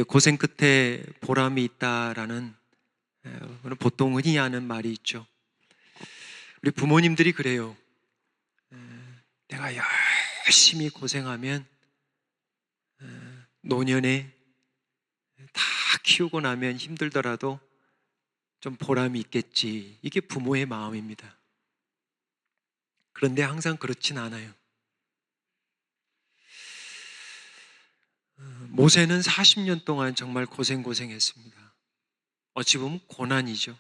고생 끝에 보람이 있다라는 보통 흔히 하는 말이 있죠. 우리 부모님들이 그래요. 내가 열심히 고생하면 노년에 다 키우고 나면 힘들더라도 좀 보람이 있겠지. 이게 부모의 마음입니다. 그런데 항상 그렇진 않아요. 모세는 40년 동안 정말 고생했습니다. 어찌 보면 고난이죠.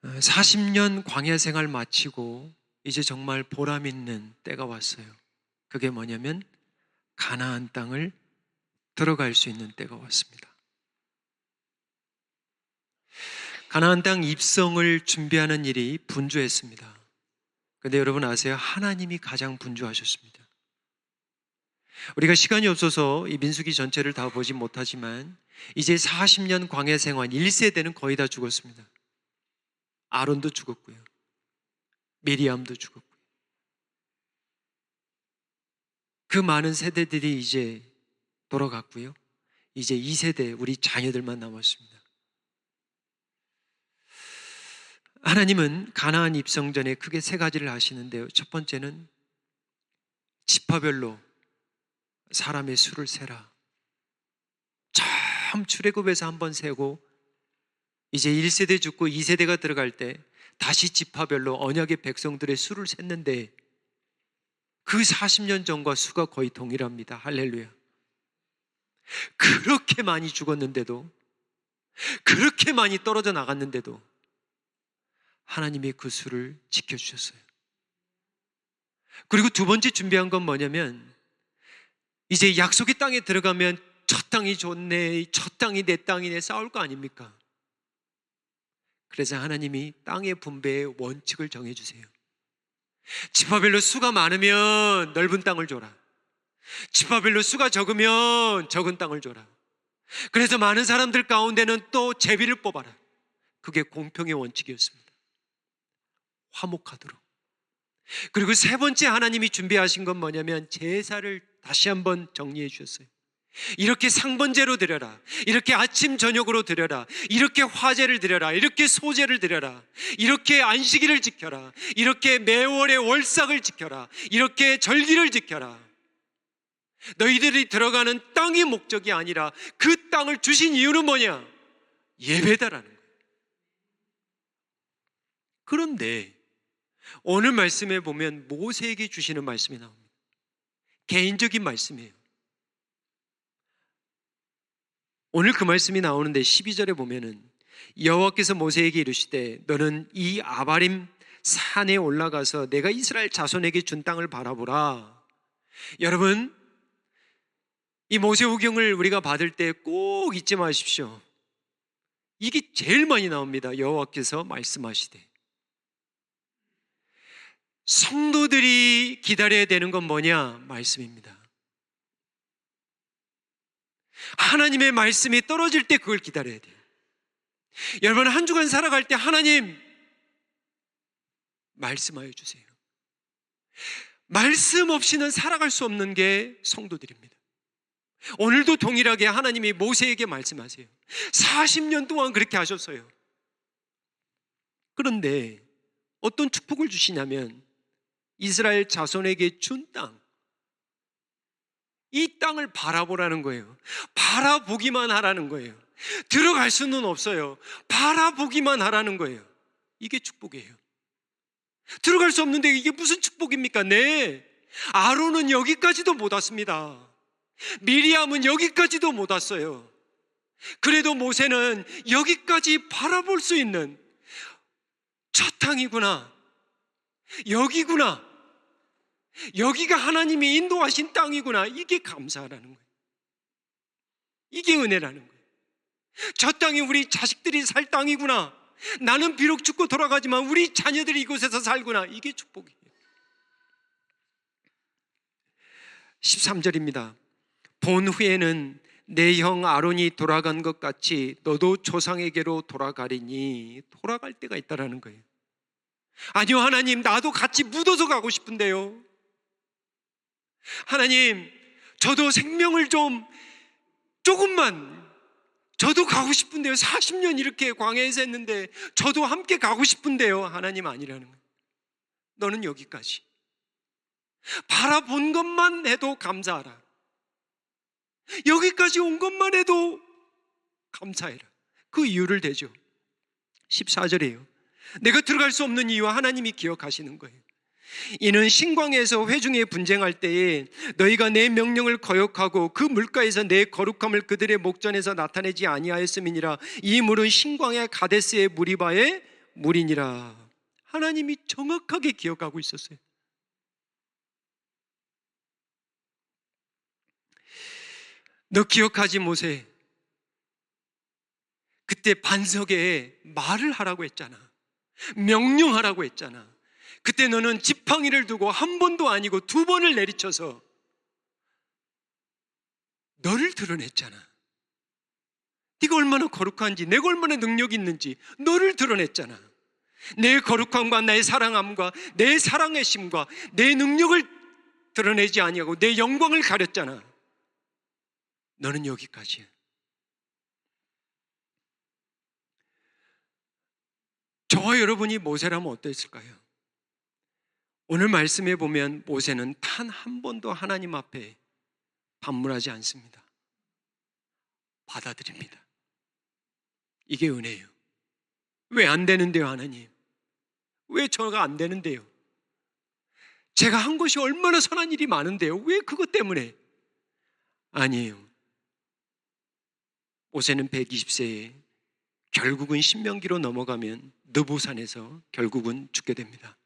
40년 광야 생활 마치고 이제 정말 보람 있는 때가 왔어요. 그게 뭐냐면 가나안 땅을 들어갈 수 있는 때가 왔습니다. 가나안 땅 입성을 준비하는 일이 분주했습니다. 그런데 여러분 아세요? 하나님이 가장 분주하셨습니다. 우리가 시간이 없어서 이 민수기 전체를 다 보지 못하지만 이제 40년 광야 생활 1세대는 거의 다 죽었습니다. 아론도 죽었고요. 미리암도 죽었고요. 그 많은 세대들이 이제 돌아갔고요. 이제 2세대 우리 자녀들만 남았습니다. 하나님은 가나안 입성 전에 크게 세 가지를 하시는데요. 첫 번째는 지파별로 사람의 수를 세라. 처음 출애굽에서 한번 세고 이제 1세대 죽고 2세대가 들어갈 때 다시 지파별로 언약의 백성들의 수를 셌는데 그 40년 전과 수가 거의 동일합니다. 할렐루야. 그렇게 많이 죽었는데도, 그렇게 많이 떨어져 나갔는데도 하나님이 그 수를 지켜주셨어요. 그리고 두 번째 준비한 건 뭐냐면 이제 약속의 땅에 들어가면 저 땅이 좋네, 저 땅이 내 땅이네 싸울 거 아닙니까? 그래서 하나님이 땅의 분배의 원칙을 정해주세요. 지파별로 수가 많으면 넓은 땅을 줘라. 지파별로 수가 적으면 적은 땅을 줘라. 그래서 많은 사람들 가운데는 또 제비를 뽑아라. 그게 공평의 원칙이었습니다. 화목하도록. 그리고 세 번째 하나님이 준비하신 건 뭐냐면 제사를 다시 한번 정리해 주셨어요. 이렇게 상번제로 드려라. 이렇게 아침 저녁으로 드려라. 이렇게 화제를 드려라. 이렇게 소제를 드려라. 이렇게 안식일을 지켜라. 이렇게 매월의 월삭을 지켜라. 이렇게 절기를 지켜라. 너희들이 들어가는 땅이 목적이 아니라 그 땅을 주신 이유는 뭐냐? 예배다라는 거예요. 그런데 오늘 말씀에 보면 모세에게 주시는 말씀이 나옵니다. 개인적인 말씀이에요. 오늘 그 말씀이 나오는데 12절에 보면은 여호와께서 모세에게 이르시되 너는 이 아바림 산에 올라가서 내가 이스라엘 자손에게 준 땅을 바라보라. 여러분, 이 모세오경을 우리가 받을 때 꼭 잊지 마십시오. 이게 제일 많이 나옵니다. 여호와께서 말씀하시되. 성도들이 기다려야 되는 건 뭐냐? 말씀입니다. 하나님의 말씀이 떨어질 때 그걸 기다려야 돼요. 여러분, 한 주간 살아갈 때 하나님 말씀하여 주세요. 말씀 없이는 살아갈 수 없는 게 성도들입니다. 오늘도 동일하게 하나님이 모세에게 말씀하세요. 40년 동안 그렇게 하셨어요. 그런데 어떤 축복을 주시냐면 이스라엘 자손에게 준 땅, 이 땅을 바라보라는 거예요. 바라보기만 하라는 거예요. 들어갈 수는 없어요. 바라보기만 하라는 거예요. 이게 축복이에요. 들어갈 수 없는데 이게 무슨 축복입니까? 네, 아론은 여기까지도 못 왔습니다. 미리암은 여기까지도 못 왔어요. 그래도 모세는 여기까지 바라볼 수 있는 저 땅이구나, 여기구나, 여기가 하나님이 인도하신 땅이구나, 이게 감사하라는 거예요. 이게 은혜라는 거예요. 저 땅이 우리 자식들이 살 땅이구나, 나는 비록 죽고 돌아가지만 우리 자녀들이 이곳에서 살구나, 이게 축복이에요. 13절입니다. 본 후에는 내 형 아론이 돌아간 것 같이 너도 조상에게로 돌아가리니, 돌아갈 때가 있다라는 거예요. 아니요, 하나님, 나도 같이 묻어서 가고 싶은데요. 하나님, 저도 생명을 좀 조금만, 저도 가고 싶은데요. 40년 이렇게 광야에서 했는데 저도 함께 가고 싶은데요. 하나님 아니라는 거예요. 너는 여기까지. 바라본 것만 해도 감사하라. 여기까지 온 것만 해도 감사해라. 그 이유를 대죠. 14절이에요. 내가 들어갈 수 없는 이유와 하나님이 기억하시는 거예요. 이는 신광야에서 회중에 분쟁할 때에 너희가 내 명령을 거역하고 그 물가에서 내 거룩함을 그들의 목전에서 나타내지 아니하였음이니라. 이 물은 신광야 가데스의 무리바의 물이니라. 하나님이 정확하게 기억하고 있었어요. 너 기억하지 모세? 그때 반석에 말을 하라고 했잖아. 명령하라고 했잖아. 그때 너는 지팡이를 두고 한 번도 아니고 두 번을 내리쳐서 너를 드러냈잖아. 네가 얼마나 거룩한지, 내가 얼마나 능력이 있는지 너를 드러냈잖아. 내 거룩함과 나의 사랑함과 내 사랑의 심과 내 능력을 드러내지 아니하고 내 영광을 가렸잖아. 너는 여기까지야. 저와 여러분이 모세라면 어땠을까요? 오늘 말씀에 보면 모세는 단 한 번도 하나님 앞에 반문하지 않습니다. 받아들입니다. 이게 은혜예요. 왜 안 되는데요, 하나님? 왜 저가 안 되는데요? 제가 한 것이 얼마나 선한 일이 많은데요? 왜 그것 때문에? 아니에요. 모세는 120세에 결국은 신명기로 넘어가면 느보산에서 결국은 죽게 됩니다.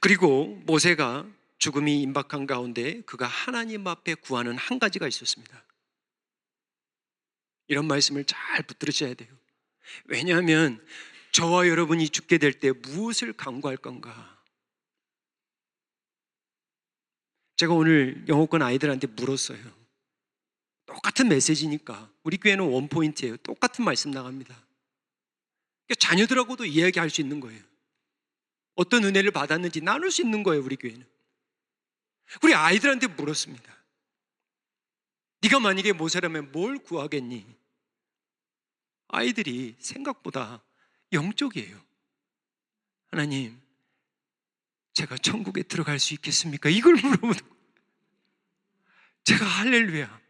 그리고 모세가 죽음이 임박한 가운데 그가 하나님 앞에 구하는 한 가지가 있었습니다. 이런 말씀을 잘 붙들으셔야 돼요. 왜냐하면 저와 여러분이 죽게 될 때 무엇을 강구할 건가? 제가 오늘 영어권 아이들한테 물었어요. 똑같은 메시지니까 우리 교회는 원포인트예요. 똑같은 말씀 나갑니다. 그러니까 자녀들하고도 이야기할 수 있는 거예요. 어떤 은혜를 받았는지 나눌 수 있는 거예요. 우리 교회는. 우리 아이들한테 물었습니다. 네가 만약에 모세라면 뭘 구하겠니? 아이들이 생각보다 영적이에요. 하나님, 제가 천국에 들어갈 수 있겠습니까? 이걸 물어보는 거예요. 제가 할렐루야.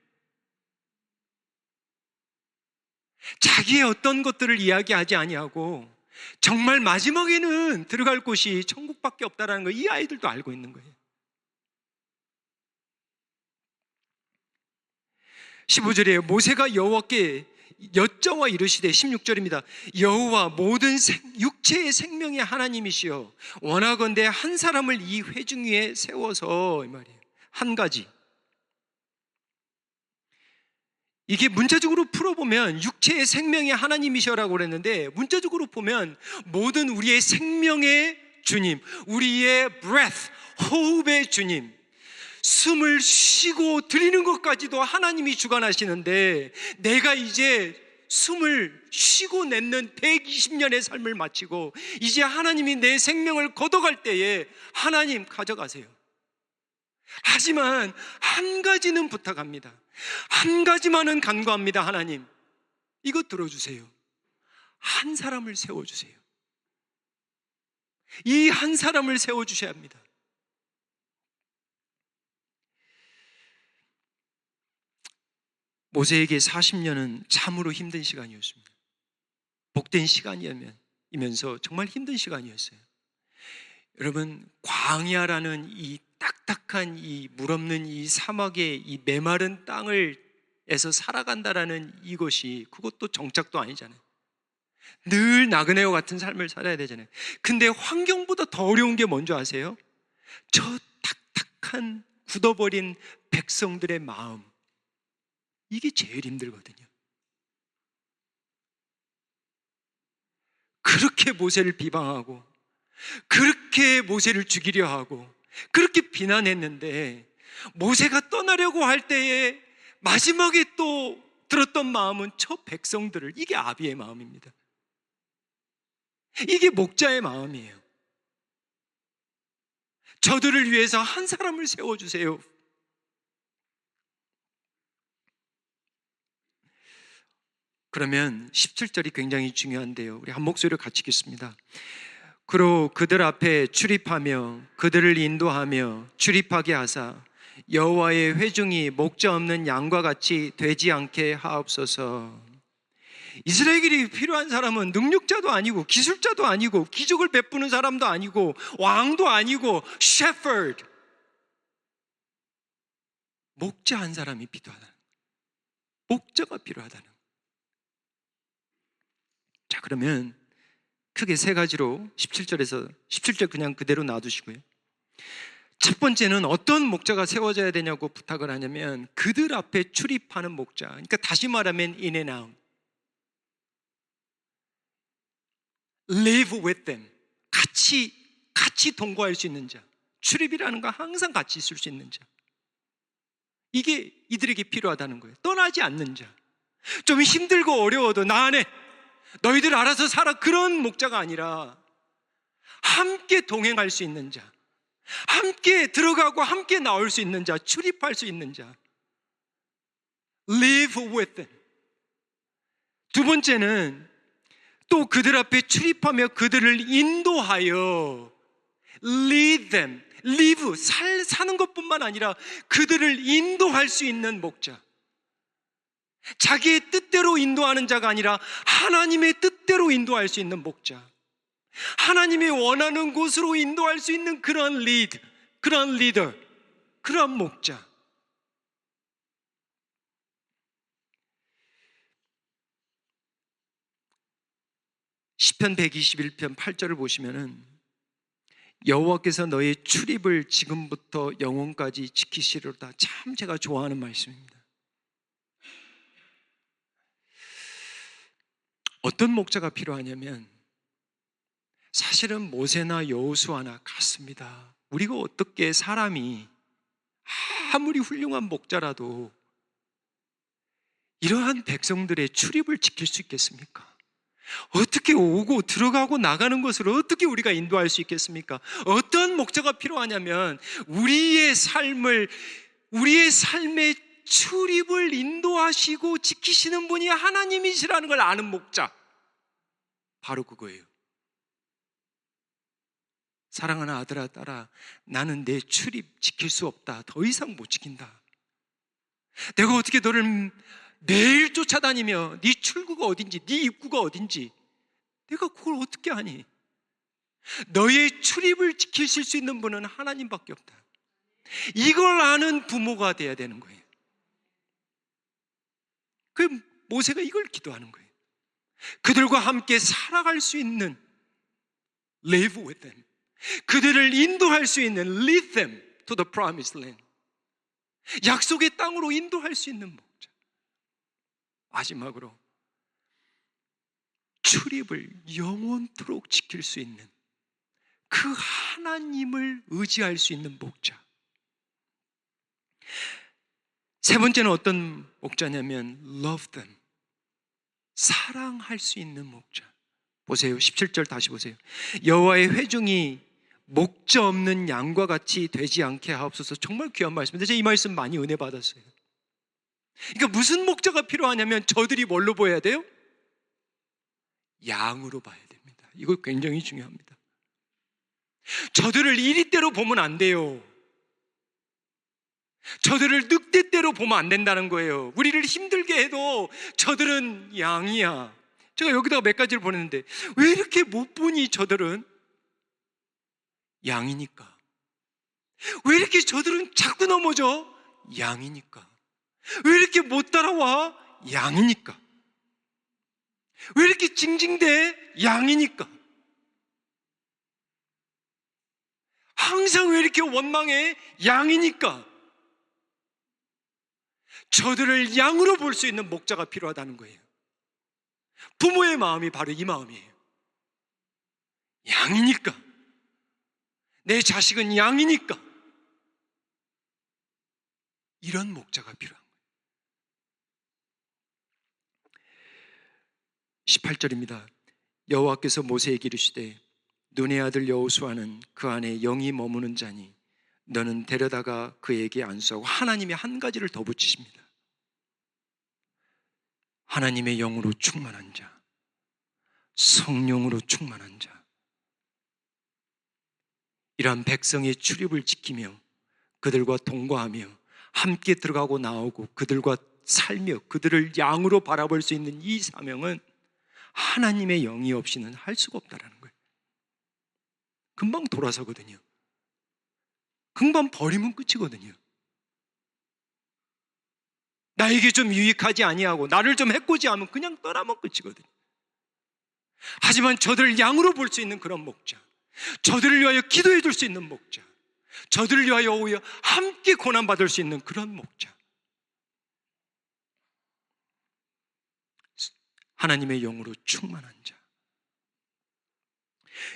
자기의 어떤 것들을 이야기하지 아니하고 정말 마지막에는 들어갈 곳이 천국밖에 없다는 거 이 아이들도 알고 있는 거예요. 15절에 모세가 여호와께 여짜와 이르시되 16절입니다. 여호와 모든 육체의 생명의 하나님이시여 원하건대 한 사람을 이 회중 위에 세워서 이 말이에요. 한 가지. 이게 문자적으로 풀어보면 육체의 생명의 하나님이시라고 그랬는데 문자적으로 보면 모든 우리의 생명의 주님, 우리의 breath, 호흡의 주님, 숨을 쉬고 들이는 것까지도 하나님이 주관하시는데 내가 이제 숨을 쉬고 냈는 120년의 삶을 마치고 이제 하나님이 내 생명을 걷어갈 때에 하나님 가져가세요. 하지만 한 가지는 부탁합니다. 한 가지만은 간구합니다. 하나님, 이거 들어주세요. 한 사람을 세워주세요. 이 한 사람을 세워주셔야 합니다. 모세에게 40년은 참으로 힘든 시간이었습니다. 복된 시간이면서 정말 힘든 시간이었어요. 여러분, 광야라는 이 딱딱한 이 물 없는 이 사막의 이 메마른 땅을에서 살아간다라는 이것이 그것도 정착도 아니잖아요. 늘 나그네와 같은 삶을 살아야 되잖아요. 근데 환경보다 더 어려운 게 뭔지 아세요? 저 딱딱한 굳어버린 백성들의 마음, 이게 제일 힘들거든요. 그렇게 모세를 비방하고 그렇게 모세를 죽이려 하고 그렇게 비난했는데 모세가 떠나려고 할 때에 마지막에 또 들었던 마음은 저 백성들을, 이게 아비의 마음입니다. 이게 목자의 마음이에요. 저들을 위해서 한 사람을 세워주세요. 그러면 17절이 굉장히 중요한데요. 우리 한 목소리로 같이 읽겠습니다. 그로 그들 앞에 출입하며 그들을 인도하며 출입하게 하사 여호와의 회중이 목자 없는 양과 같이 되지 않게 하옵소서. 이스라엘이 필요한 사람은 능력자도 아니고 기술자도 아니고 기적을 베푸는 사람도 아니고 왕도 아니고 shepherd, 목자 한 사람이 필요하다. 목자가 필요하다는. 자, 그러면 크게 세 가지로 17절 그냥 그대로 놔두시고요. 첫 번째는 어떤 목자가 세워져야 되냐고 부탁을 하냐면 그들 앞에 출입하는 목자. 그러니까 다시 말하면 in and out, live with them, 같이 동거할 수 있는 자. 출입이라는 건 항상 같이 있을 수 있는 자. 이게 이들에게 필요하다는 거예요. 떠나지 않는 자. 좀 힘들고 어려워도 나 안에 너희들 알아서 살아, 그런 목자가 아니라 함께 동행할 수 있는 자, 함께 들어가고 함께 나올 수 있는 자, 출입할 수 있는 자. Live with them. 두 번째는 또 그들 앞에 출입하며 그들을 인도하여 lead them. live, 사는 것뿐만 아니라 그들을 인도할 수 있는 목자. 자기의 뜻대로 인도하는 자가 아니라 하나님의 뜻대로 인도할 수 있는 목자. 하나님이 원하는 곳으로 인도할 수 있는 그런 리드, 그런 리더, 그런 목자. 시편 121편 8절을 보시면은 여호와께서 너의 출입을 지금부터 영원까지 지키시리로다. 참 제가 좋아하는 말씀입니다. 어떤 목자가 필요하냐면 사실은 모세나 여호수아나 같습니다. 우리가 어떻게 사람이 아무리 훌륭한 목자라도 이러한 백성들의 출입을 지킬 수 있겠습니까? 어떻게 오고 들어가고 나가는 것을 어떻게 우리가 인도할 수 있겠습니까? 어떤 목자가 필요하냐면 우리의 삶의 출입을 인도하시고 지키시는 분이 하나님이시라는 걸 아는 목자. 바로 그거예요. 사랑하는 아들아 딸아, 나는 내 출입 지킬 수 없다. 더 이상 못 지킨다. 내가 어떻게 너를 매일 쫓아다니며 네 출구가 어딘지, 네 입구가 어딘지 내가 그걸 어떻게 아니? 너의 출입을 지키실 수 있는 분은 하나님밖에 없다. 이걸 아는 부모가 돼야 되는 거예요. 그 모세가 이걸 기도하는 거예요. 그들과 함께 살아갈 수 있는 live with them, 그들을 인도할 수 있는 lead them to the promised land, 약속의 땅으로 인도할 수 있는 목자. 마지막으로 출입을 영원토록 지킬 수 있는 그 하나님을 의지할 수 있는 목자. 세 번째는 어떤 목자냐면 love them, 사랑할 수 있는 목자. 보세요, 17절 다시 보세요. 여호와의 회중이 목자 없는 양과 같이 되지 않게 하옵소서. 정말 귀한 말씀인데 제가 이 말씀 많이 은혜 받았어요. 그러니까 무슨 목자가 필요하냐면 저들이 뭘로 보여야 돼요? 양으로 봐야 됩니다. 이거 굉장히 중요합니다. 저들을 이리대로 보면 안 돼요. 저들을 늑대대로 보면 안 된다는 거예요. 우리를 힘들게 해도 저들은 양이야. 제가 여기다가 몇 가지를 보냈는데 왜 이렇게 못 보니? 저들은 양이니까. 왜 이렇게 저들은 자꾸 넘어져? 양이니까. 왜 이렇게 못 따라와? 양이니까. 왜 이렇게 징징대? 양이니까. 항상 왜 이렇게 원망해? 양이니까. 저들을 양으로 볼 수 있는 목자가 필요하다는 거예요. 부모의 마음이 바로 이 마음이에요. 양이니까. 내 자식은 양이니까. 이런 목자가 필요한 거예요. 18절입니다. 여호와께서 모세에게 이르시되 눈의 아들 여호수아는 그 안에 영이 머무는 자니 너는 데려다가 그에게 안수하고. 하나님이 한 가지를 더 붙이십니다. 하나님의 영으로 충만한 자, 성령으로 충만한 자, 이러한 백성의 출입을 지키며 그들과 동거하며 함께 들어가고 나오고 그들과 살며 그들을 양으로 바라볼 수 있는 이 사명은 하나님의 영이 없이는 할 수가 없다는 거예요. 금방 돌아서거든요. 금방 버리면 끝이거든요. 나에게 좀 유익하지 아니하고 나를 좀 해코지 하면 그냥 떠나면 끝이거든요. 하지만 저들을 양으로 볼 수 있는 그런 목자, 저들을 위하여 기도해 줄 수 있는 목자, 저들을 위하여 오히려 함께 고난받을 수 있는 그런 목자, 하나님의 영으로 충만한 자.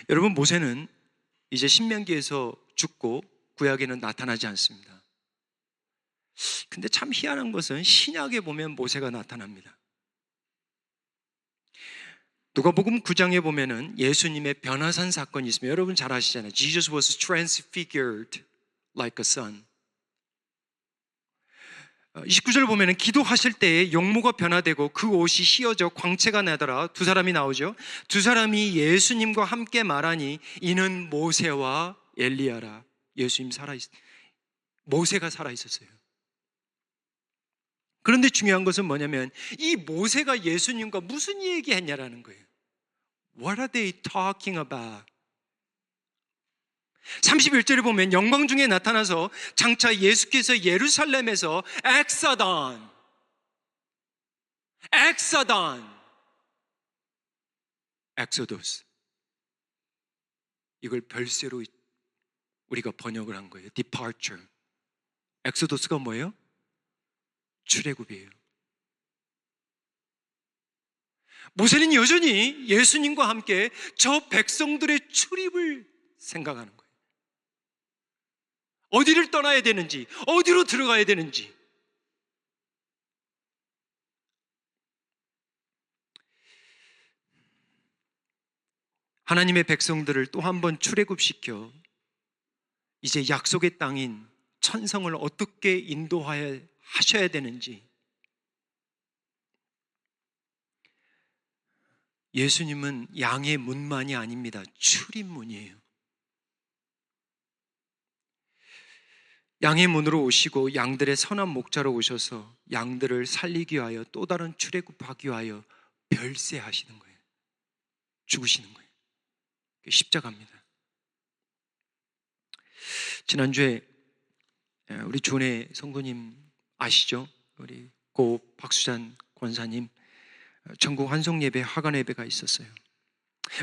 여러분, 모세는 이제 신명기에서 죽고 구약에는 나타나지 않습니다. 근데 참 희한한 것은 신약에 보면 모세가 나타납니다. 누가복음 9장에 보면은 예수님의 변화산 사건이 있습니다. 여러분 잘 아시잖아요. Jesus was transfigured like a sun. 29절 보면은 기도하실 때에 용모가 변화되고 그 옷이 휘어져 광채가 나더라. 두 사람이 나오죠. 두 사람이 예수님과 함께 말하니 이는 모세와 엘리야라. 예수님 모세가 살아있었어요. 그런데 중요한 것은 뭐냐면 이 모세가 예수님과 무슨 얘기했냐라는 거예요. What are they talking about? 31절에 보면 영광 중에 나타나서 장차 예수께서 예루살렘에서 엑소도스, 이걸 별세로 우리가 번역을 한 거예요. Departure. 엑소도스가 뭐예요? 출애굽이에요. 모세는 여전히 예수님과 함께 저 백성들의 출입을 생각하는 거예요. 어디를 떠나야 되는지, 어디로 들어가야 되는지. 하나님의 백성들을 또 한 번 출애굽시켜 이제 약속의 땅인 천성을 어떻게 인도하셔야 되는지, 예수님은 양의 문만이 아닙니다. 출입문이에요. 양의 문으로 오시고 양들의 선한 목자로 오셔서 양들을 살리기 위하여 또 다른 출애굽하기 위하여 별세하시는 거예요. 죽으시는 거예요. 십자가입니다. 지난주에 우리 주은혜 성도님 아시죠? 우리 고 박수잔 권사님 전국 환송 예배, 화관 예배가 있었어요.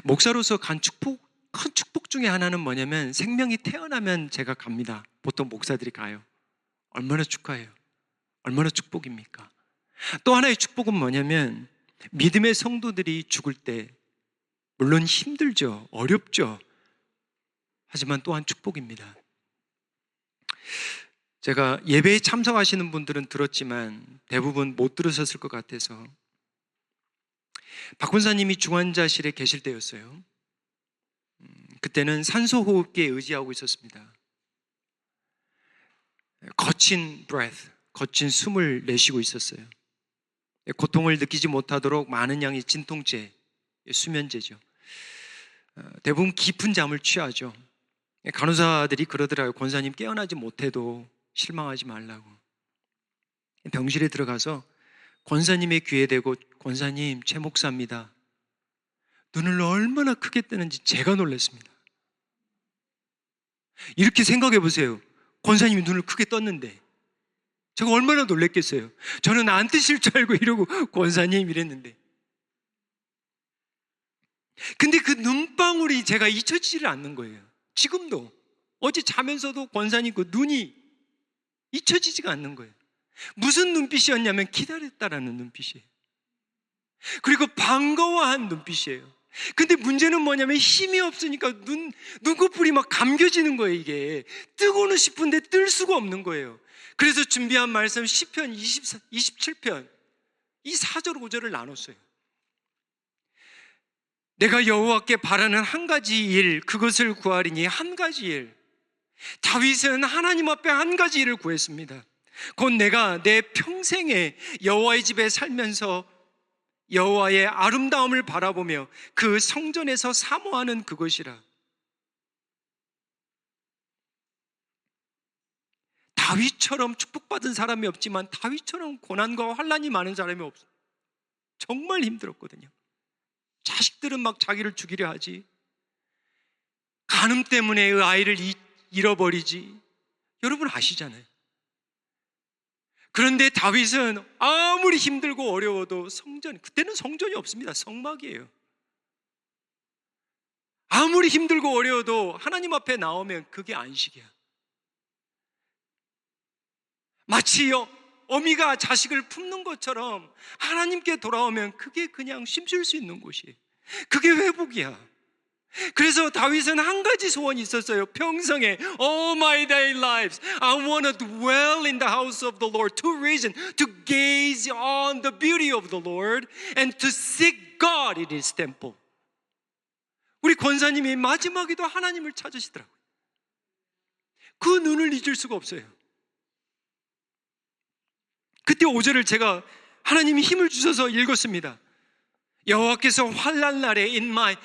목사로서 큰 축복 중에 하나는 뭐냐면 생명이 태어나면 제가 갑니다. 보통 목사들이 가요. 얼마나 축하해요. 얼마나 축복입니까? 또 하나의 축복은 뭐냐면 믿음의 성도들이 죽을 때 물론 힘들죠. 어렵죠. 하지만 또한 축복입니다. 제가 예배에 참석하시는 분들은 들었지만 대부분 못 들으셨을 것 같아서 박 권사님이 중환자실에 계실 때였어요. 그때는 산소호흡기에 의지하고 있었습니다. 거친 breath, 거친 숨을 내쉬고 있었어요. 고통을 느끼지 못하도록 많은 양의 진통제, 수면제죠. 대부분 깊은 잠을 취하죠. 간호사들이 그러더라고요. 권사님 깨어나지 못해도 실망하지 말라고. 병실에 들어가서 권사님의 귀에 대고 권사님, 최 목사입니다. 눈을 얼마나 크게 뜨는지 제가 놀랐습니다. 이렇게 생각해 보세요. 권사님이 눈을 크게 떴는데 제가 얼마나 놀랐겠어요. 저는 안 뜨실 줄 알고 이러고 권사님 이랬는데, 근데 그 눈방울이 제가 잊혀지지를 않는 거예요. 지금도 어제 자면서도 권사님 그 눈이 잊혀지지가 않는 거예요. 무슨 눈빛이었냐면 기다렸다라는 눈빛이에요. 그리고 반가워한 눈빛이에요. 근데 문제는 뭐냐면 힘이 없으니까 눈꺼풀이 막 감겨지는 거예요. 이게 뜨고는 싶은데 뜰 수가 없는 거예요. 그래서 준비한 말씀 시편 27편 이 4절 5절을 나눴어요. 내가 여호와께 바라는 한 가지 일, 그것을 구하리니 한 가지 일. 다윗은 하나님 앞에 한 가지 일을 구했습니다. 곧 내가 내 평생에 여호와의 집에 살면서 여호와의 아름다움을 바라보며 그 성전에서 사모하는 그것이라. 다윗처럼 축복받은 사람이 없지만 다윗처럼 고난과 환난이 많은 사람이 없어요. 정말 힘들었거든요. 자식들은 막 자기를 죽이려 하지, 간음 때문에 그 아이를 잃어버리지. 여러분 아시잖아요. 그런데 다윗은 아무리 힘들고 어려워도 그때는 성전이 없습니다. 성막이에요. 아무리 힘들고 어려워도 하나님 앞에 나오면 그게 안식이야. 마치 어미가 자식을 품는 것처럼 하나님께 돌아오면 그게 그냥 쉼 쉴 수 있는 곳이에요. 그게 회복이야. 그래서 다윗은 한 가지 소원이 있었어요. 평생에 all my day lives I want to dwell in the house of the Lord. Two reasons: to gaze on the beauty of the Lord and to seek God in His temple. 우리 권사님이 마지막에도 하나님을 찾으시더라고요. 그 눈을 잊을 수가 없어요. 그때 5절을 제가 하나님이 힘을 주셔서 읽었습니다. 여호와께서 환난 날에 in my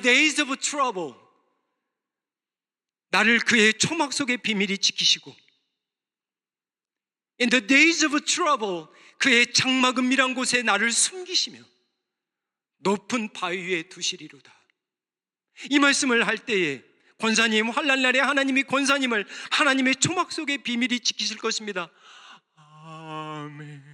days of trouble 나를 그의 초막 속의 비밀이 지키시고 in the days of trouble 그의 장막 은밀한 곳에 나를 숨기시며 높은 바위 위에 두시리로다. 이 말씀을 할 때에 권사님, 환난 날에 하나님이 권사님을 하나님의 초막 속의 비밀이 지키실 것입니다. 아멘.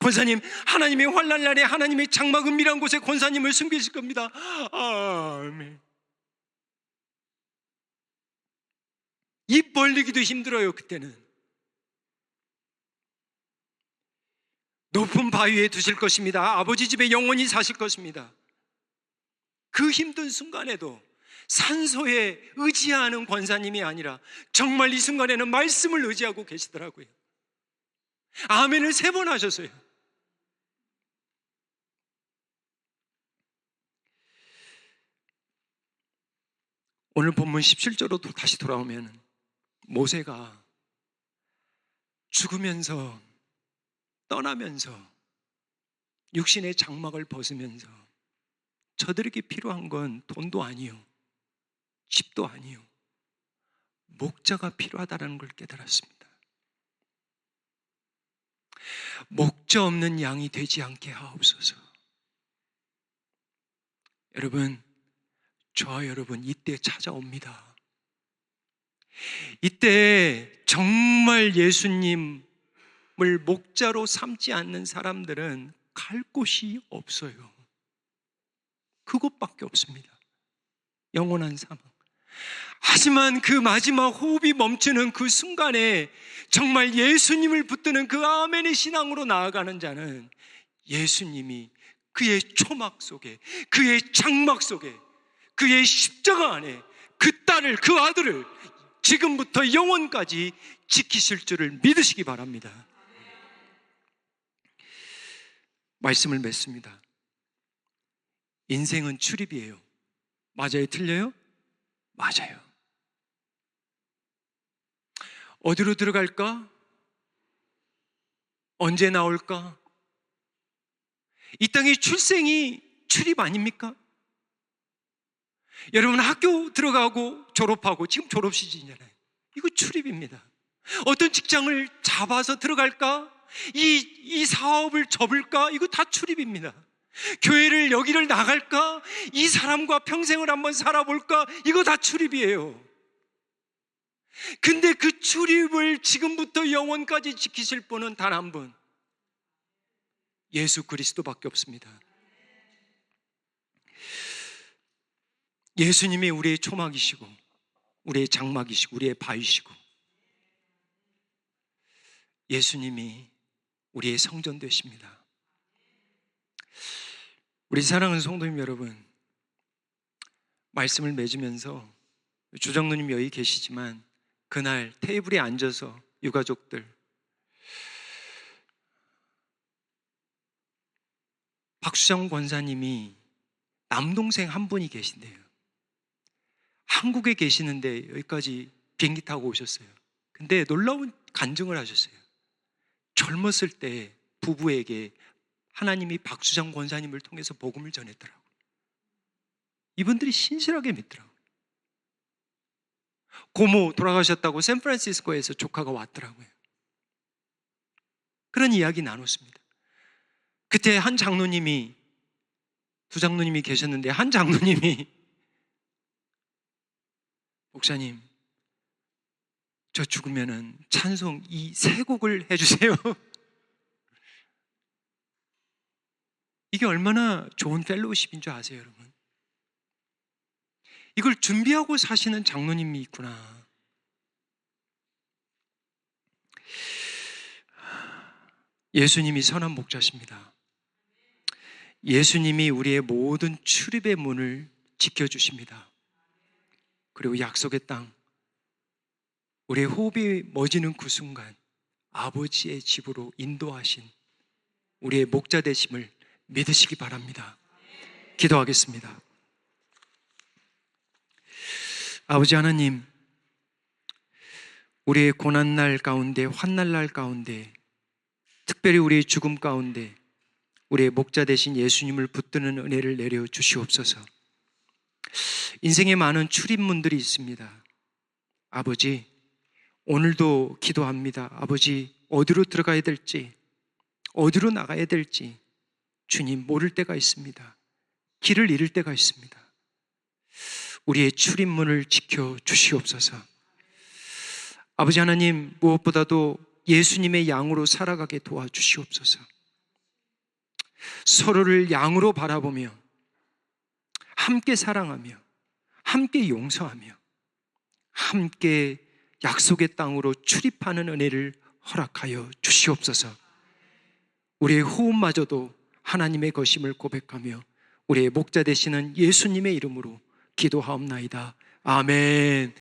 권사님, 하나님의 환난 날에 하나님의 장막 은밀한 곳에 권사님을 숨기실 겁니다. 아멘. 입 벌리기도 힘들어요. 그때는 높은 바위에 두실 것입니다. 아버지 집에 영원히 사실 것입니다. 그 힘든 순간에도 산소에 의지하는 권사님이 아니라 정말 이 순간에는 말씀을 의지하고 계시더라고요. 아멘을 3번 하셨어요. 오늘 본문 17절로 다시 돌아오면 모세가 죽으면서 떠나면서 육신의 장막을 벗으면서 저들에게 필요한 건 돈도 아니요, 집도 아니요, 목자가 필요하다는 걸 깨달았습니다. 목자 없는 양이 되지 않게 하옵소서. 여러분, 저와 여러분 이때 찾아옵니다. 이때 정말 예수님을 목자로 삼지 않는 사람들은 갈 곳이 없어요. 그곳밖에 없습니다. 영원한 사망. 하지만 그 마지막 호흡이 멈추는 그 순간에 정말 예수님을 붙드는 그 아멘의 신앙으로 나아가는 자는 예수님이 그의 초막 속에, 그의 장막 속에, 그의 십자가 안에 그 딸을, 그 아들을 지금부터 영원까지 지키실 줄을 믿으시기 바랍니다. 말씀을 맺습니다. 인생은 출입이에요. 맞아요? 틀려요? 맞아요. 어디로 들어갈까? 언제 나올까? 이 땅의 출생이 출입 아닙니까? 여러분 학교 들어가고 졸업하고 지금 졸업 시즌이잖아요. 이거 출입입니다. 어떤 직장을 잡아서 들어갈까? 이 사업을 접을까? 이거 다 출입입니다. 교회를 여기를 나갈까? 이 사람과 평생을 한번 살아볼까? 이거 다 출입이에요. 근데 그 출입을 지금부터 영원까지 지키실 분은 단 한 분, 예수 그리스도밖에 없습니다. 예수님이 우리의 초막이시고 우리의 장막이시고 우리의 바위시고 예수님이 우리의 성전 되십니다. 우리 사랑하는 성도님 여러분, 말씀을 맺으면서 주정누님 여기 계시지만 그날 테이블에 앉아서 유가족들, 박수정 권사님이 남동생 한 분이 계신데요. 한국에 계시는데 여기까지 비행기 타고 오셨어요. 근데 놀라운 간증을 하셨어요. 젊었을 때 부부에게 하나님이 박수장 권사님을 통해서 복음을 전했더라고요. 이분들이 신실하게 믿더라고요. 고모 돌아가셨다고 샌프란시스코에서 조카가 왔더라고요. 그런 이야기 나눴습니다. 그때 한 장로님이, 두 장로님이 계셨는데 한 장로님이 목사님, 저 죽으면은 찬송 이 세 곡을 해주세요. 이게 얼마나 좋은 펠로우십인 줄 아세요, 여러분? 이걸 준비하고 사시는 장로님이 있구나. 예수님이 선한 목자십니다. 예수님이 우리의 모든 출입의 문을 지켜주십니다. 그리고 약속의 땅, 우리의 호흡이 멎이는 그 순간 아버지의 집으로 인도하신 우리의 목자 되심을 믿으시기 바랍니다. 기도하겠습니다. 아버지 하나님, 우리의 고난날 가운데, 환난날 가운데, 특별히 우리의 죽음 가운데 우리의 목자 되신 예수님을 붙드는 은혜를 내려 주시옵소서. 인생에 많은 출입문들이 있습니다. 아버지, 오늘도 기도합니다. 아버지, 어디로 들어가야 될지, 어디로 나가야 될지 주님 모를 때가 있습니다. 길을 잃을 때가 있습니다. 우리의 출입문을 지켜 주시옵소서. 아버지 하나님, 무엇보다도 예수님의 양으로 살아가게 도와주시옵소서. 서로를 양으로 바라보며 함께 사랑하며 함께 용서하며 함께 약속의 땅으로 출입하는 은혜를 허락하여 주시옵소서. 우리의 호흡마저도 하나님의 것임을 고백하며 우리의 목자 되시는 예수님의 이름으로 기도하옵나이다. 아멘.